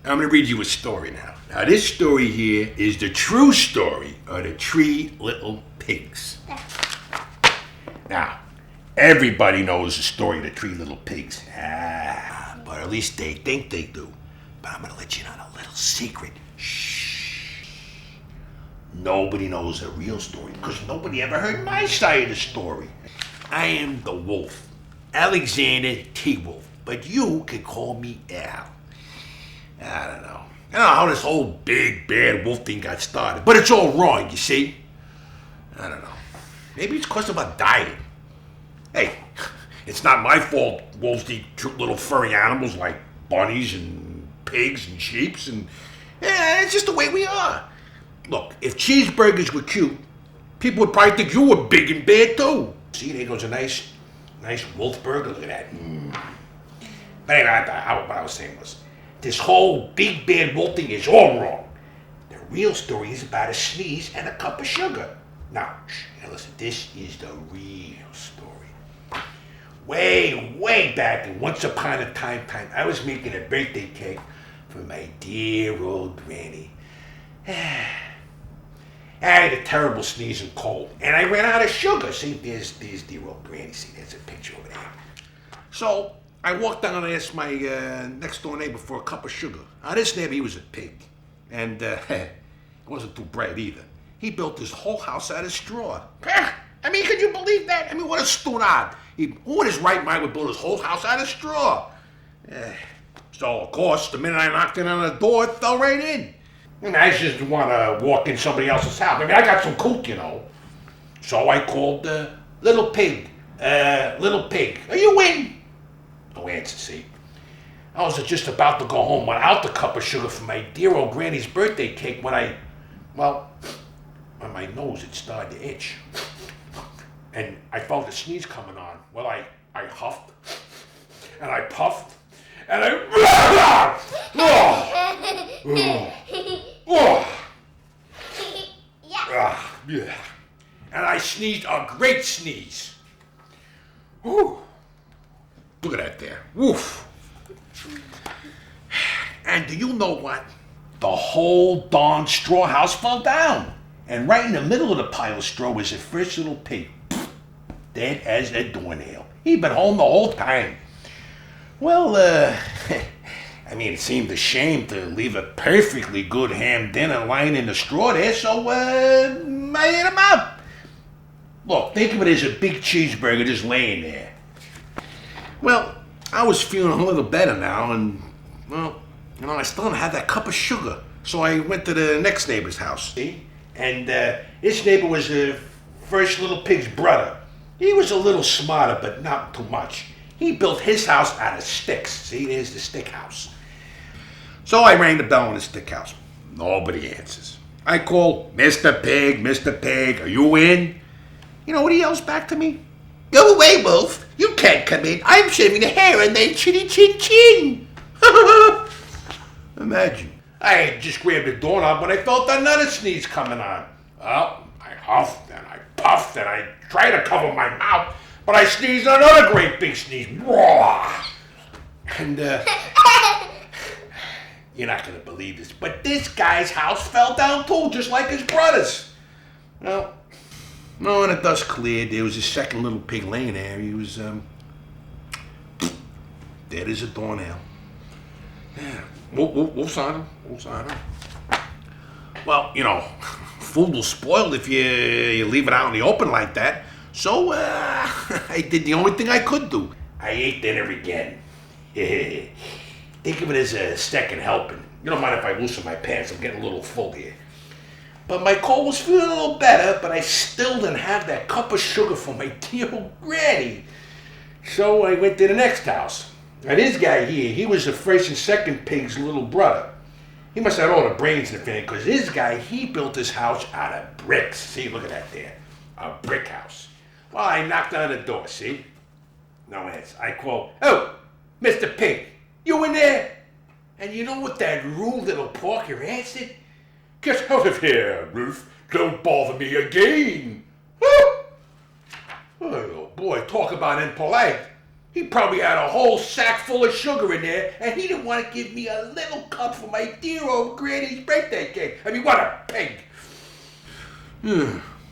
I'm going to read you a story now. Now, this story here is the true story of the 3 little pigs. Now, everybody knows the story of the 3 little pigs. But at least they think they do. But I'm going to let you in on a little secret. Shh. Nobody knows the real story because nobody ever heard my side of the story. I am the wolf, Alexander T. Wolf, but you can call me Al. I don't know how this whole big bad wolf thing got started, but it's all wrong, you see? I don't know. Maybe it's because of a diet. Hey, it's not my fault wolves eat little furry animals like bunnies and pigs and sheeps, and it's just the way we are. Look, if cheeseburgers were cute, people would probably think you were big and bad too. See, there goes a nice wolf burger. Look at that. But anyway, what I was saying was, this whole big bad wolf thing is all wrong. The real story is about a sneeze and a cup of sugar. Now listen, this is the real story. Way back, and once upon a time, I was making a birthday cake for my dear old granny. I had a terrible sneeze and cold, and I ran out of sugar. See, there's dear old granny. See, there's a picture over there. So I walked down and asked my next door neighbor for a cup of sugar. Now, this neighbor, he was a pig, and he wasn't too bright either. He built his whole house out of straw. I mean, could you believe that? I mean, what a stunad. Who in his right mind would build his whole house out of straw? So, of course, the minute I knocked in on the door, it fell right in. And I just want to walk in somebody else's house. I mean, I got some coot, you know. So I called Little Pig. Little Pig, are you in? No answer, see. I was just about to go home without the cup of sugar for my dear old granny's birthday cake when on my nose it started to itch. And I felt a sneeze coming on. Well, I huffed, and I puffed, and and I sneezed a great sneeze. Whew. Look at that there. Woof. And do you know what? The whole darn straw house fell down. And right in the middle of the pile of straw was the first little pig. Dead as a doornail. He'd been home the whole time. Well, I mean, it seemed a shame to leave a perfectly good ham dinner lying in the straw there, so I ate him up. Look, think of it as a big cheeseburger just laying there. Well, I was feeling a little better now, and, well, you know, I still didn't have that cup of sugar. So I went to the next neighbor's house, see? And this neighbor was the first little pig's brother. He was a little smarter, but not too much. He built his house out of sticks. See, there's the stick house. So I rang the bell on the stick house. Nobody answers. I call, Mr. Pig, are you in? You know what he yells back to me? Go away, Wolf. You can't come in. I'm shaving the hair and then chinny chin chin. Imagine. I just grabbed the doorknob when I felt another sneeze coming on. Well, I huffed and I puffed and I tried to cover my mouth, but I sneezed another great big sneeze. And, you're not going to believe this, but this guy's house fell down too, just like his brother's. Well, no, when the dust cleared, there was a second little pig laying there. He was, dead as a doornail. Yeah. Wolf's on him. Well, you know, food will spoil if you leave it out in the open like that. So, I did the only thing I could do. I ate dinner again. Think of it as a second helping. You don't mind if I loosen my pants, I'm getting a little full here. But my cold was feeling a little better, but I still didn't have that cup of sugar for my dear old granny. So I went to the next house. Now this guy here, he was the first and second pig's little brother. He must have had all the brains in the family, because this guy, he built his house out of bricks. See, look at that there. A brick house. Well, I knocked on the door, see? No answer. I called, oh, Mr. Pig, you in there? And you know what that rude little porker answered? Get out of here, Ruth. Don't bother me again. Oh boy, talk about impolite. He probably had a whole sack full of sugar in there, and he didn't want to give me a little cup for my dear old granny's birthday cake. I mean, what a pig.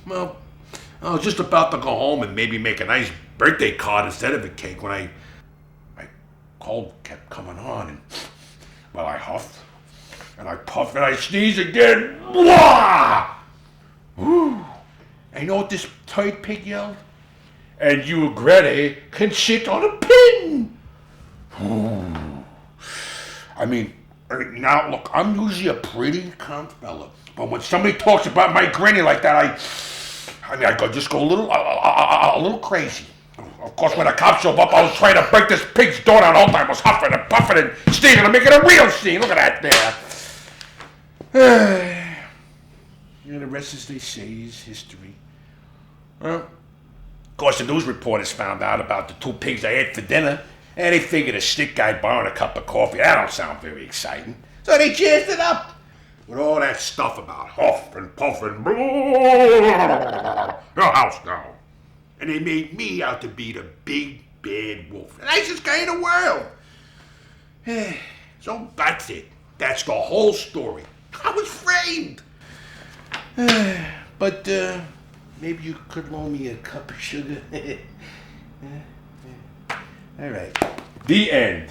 Well, I was just about to go home and maybe make a nice birthday card instead of a cake when my cold kept coming on, and well, I huffed and I puffed and I sneezed again. Blah! Whew. And you know what this tired pig yelled? And you, Granny, can sit on a pin. Ooh. I mean, now look, I'm usually a pretty calm fella, but when somebody talks about my granny like that, I just go a little crazy. Of course, when the cops showed up, I was trying to break this pig's door down. All the time I was huffing and puffing and sneezing and making a real scene. Look at that there. And the rest, as they say, is history. Well, of course, the news reporters found out about the 2 pigs I ate for dinner, and they figured a stick guy borrowing a cup of coffee, that don't sound very exciting. So they jazzed it up with all that stuff about huff and puff and your house now. And they made me out to be the big bad wolf, the nicest guy in the world. So that's it. That's the whole story. I was framed. But maybe you could loan me a cup of sugar. All right. The end.